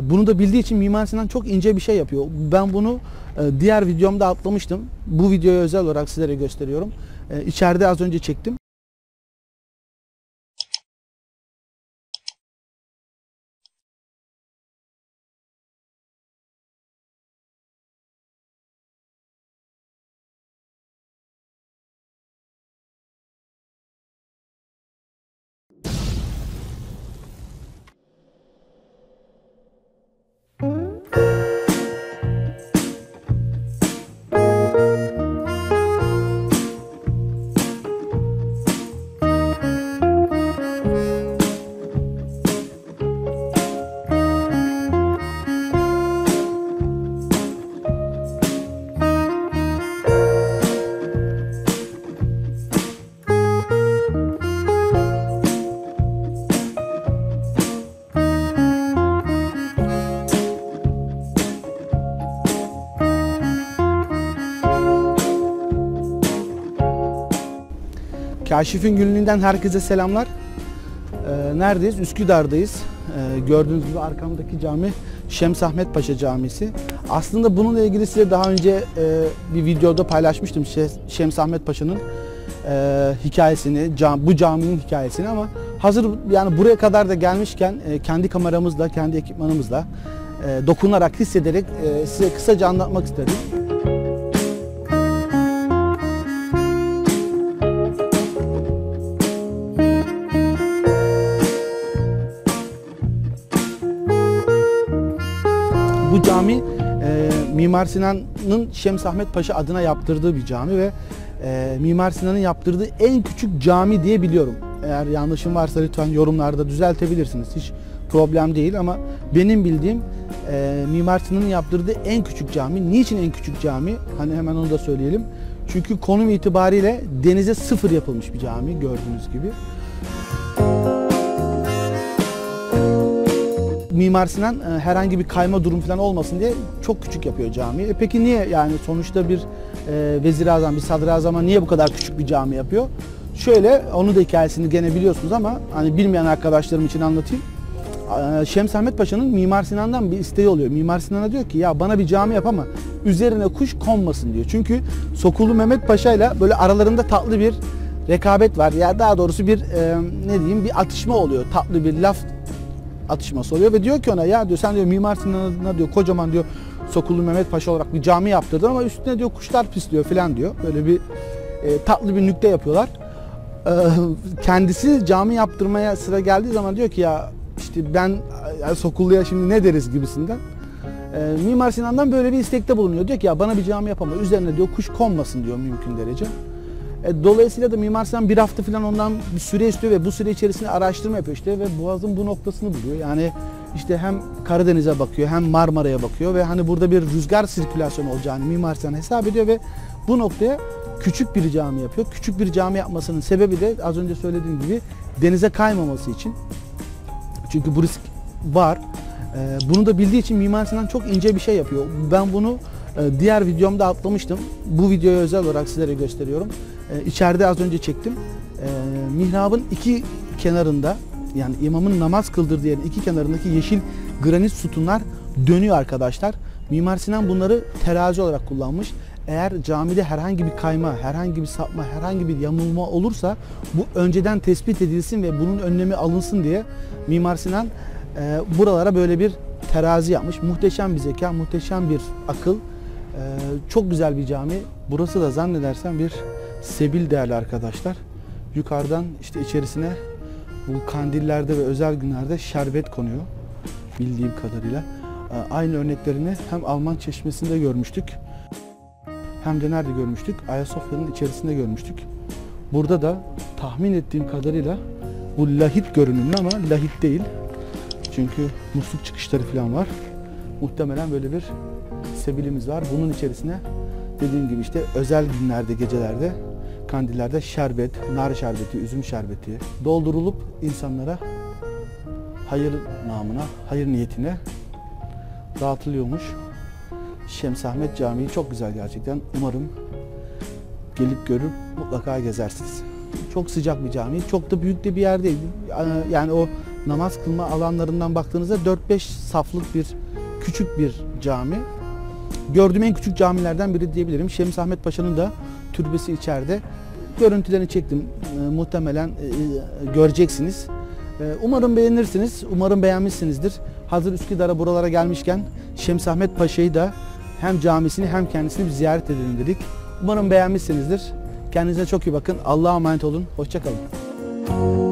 Bunu da bildiği için Mimar Sinan çok ince bir şey yapıyor. Ben bunu diğer videomda atlamıştım. Bu videoya özel olarak sizlere gösteriyorum. İçeride az önce çektim. Kaşif'in günlüğünden herkese selamlar. Neredeyiz? Üsküdar'dayız. Gördüğünüz gibi arkamdaki cami Şems Ahmet Paşa Camisi. Aslında bununla ilgili size daha önce bir videoda paylaşmıştım Şems Ahmet Paşa'nın hikayesini, bu caminin hikayesini, ama hazır yani buraya kadar da gelmişken kendi kameramızla, kendi ekipmanımızla dokunarak, hissederek size kısaca anlatmak istedim. Bu cami Mimar Sinan'ın Şems Ahmet Paşa adına yaptırdığı bir cami ve Mimar Sinan'ın yaptırdığı en küçük cami diye biliyorum. Eğer yanlışım varsa lütfen yorumlarda düzeltebilirsiniz. Hiç problem değil, ama benim bildiğim Mimar Sinan'ın yaptırdığı en küçük cami. Niçin en küçük cami? Hani hemen onu da söyleyelim. Çünkü konum itibariyle denize sıfır yapılmış bir cami, gördüğünüz gibi. Mimar Sinan herhangi bir kayma durum falan olmasın diye çok küçük yapıyor camiyi. Peki niye, yani sonuçta bir vezir-i-azam, bir sadrazama niye bu kadar küçük bir cami yapıyor? Şöyle, onu da hikayesini gene biliyorsunuz ama hani bilmeyen arkadaşlarım için anlatayım. Şems Ahmet Paşa'nın Mimar Sinan'dan bir isteği oluyor. Mimar Sinan'a diyor ki ya bana bir cami yap ama üzerine kuş konmasın diyor. Çünkü Sokulu Mehmet Paşa ile böyle aralarında tatlı bir rekabet var. Ya daha doğrusu bir ne diyeyim, bir atışma oluyor. Tatlı bir laf atışması oluyor ve diyor ki ona, ya diyor sen diyor Mimar Sinan'a diyor kocaman diyor Sokulu Mehmet Paşa olarak bir cami yaptırdın ama üstüne diyor kuşlar pisliyor falan diyor. Böyle bir tatlı bir nükte yapıyorlar. Kendisi cami yaptırmaya sıra geldiği zaman diyor ki ya işte ben Sokulu'ya şimdi ne deriz gibisinden. Mimar Sinan'dan böyle bir istekte bulunuyor. Diyor ki ya bana bir cami yap ama üzerine diyor kuş konmasın diyor mümkün derece. Dolayısıyla da Mimar Sinan bir hafta falan ondan bir süre istiyor ve bu süre içerisinde araştırma yapıyor işte ve Boğaz'ın bu noktasını buluyor. Yani işte hem Karadeniz'e bakıyor hem Marmara'ya bakıyor ve hani burada bir rüzgar sirkülasyonu olacağını Mimar Sinan hesap ediyor ve bu noktaya küçük bir cami yapıyor. Küçük bir cami yapmasının sebebi de az önce söylediğim gibi denize kaymaması için. Çünkü bu risk var. Bunu da bildiği için Mimar Sinan çok ince bir şey yapıyor. Ben bunu diğer videomda atlamıştım. Bu videoya özel olarak sizlere gösteriyorum. İçeride az önce çektim. Mihrabın iki kenarında, yani imamın namaz kıldırdığı yerin iki kenarındaki yeşil granit sütunlar dönüyor arkadaşlar. Mimar Sinan bunları terazi olarak kullanmış. Eğer camide herhangi bir kayma, herhangi bir sapma, herhangi bir yamulma olursa bu önceden tespit edilsin ve bunun önlemi alınsın diye Mimar Sinan buralara böyle bir terazi yapmış. Muhteşem bir zeka, muhteşem bir akıl. Çok güzel bir cami. Burası da zannedersem bir sebil değerli arkadaşlar. Yukarıdan işte içerisine bu kandillerde ve özel günlerde şerbet konuyor bildiğim kadarıyla. Aynı örneklerini hem Alman Çeşmesi'nde görmüştük hem de nerede görmüştük? Ayasofya'nın içerisinde görmüştük. Burada da tahmin ettiğim kadarıyla bu lahit görünümlü ama lahit değil. Çünkü musluk çıkışları falan var. Muhtemelen böyle bir sebilimiz var. Bunun içerisine dediğim gibi işte özel günlerde, gecelerde, kandillerde şerbet, nar şerbeti, üzüm şerbeti doldurulup insanlara hayır namına, hayır niyetine dağıtılıyormuş. Şems Ahmet Camii çok güzel gerçekten. Umarım gelip görüp mutlaka gezersiniz. Çok sıcak bir cami. Çok da büyük de bir yer değil. Yani o namaz kılma alanlarından baktığınızda 4-5 saflık bir küçük bir cami. Gördüğüm en küçük camilerden biri diyebilirim. Şems Ahmet Paşa'nın da türbesi içeride. Görüntülerini çektim. Muhtemelen göreceksiniz. Umarım beğenirsiniz. Umarım beğenmişsinizdir. Hazır Üsküdar'a buralara gelmişken Şems Ahmet Paşa'yı da hem camisini hem kendisini bir ziyaret edelim dedik. Umarım beğenmişsinizdir. Kendinize çok iyi bakın. Allah'a emanet olun. Hoşça kalın.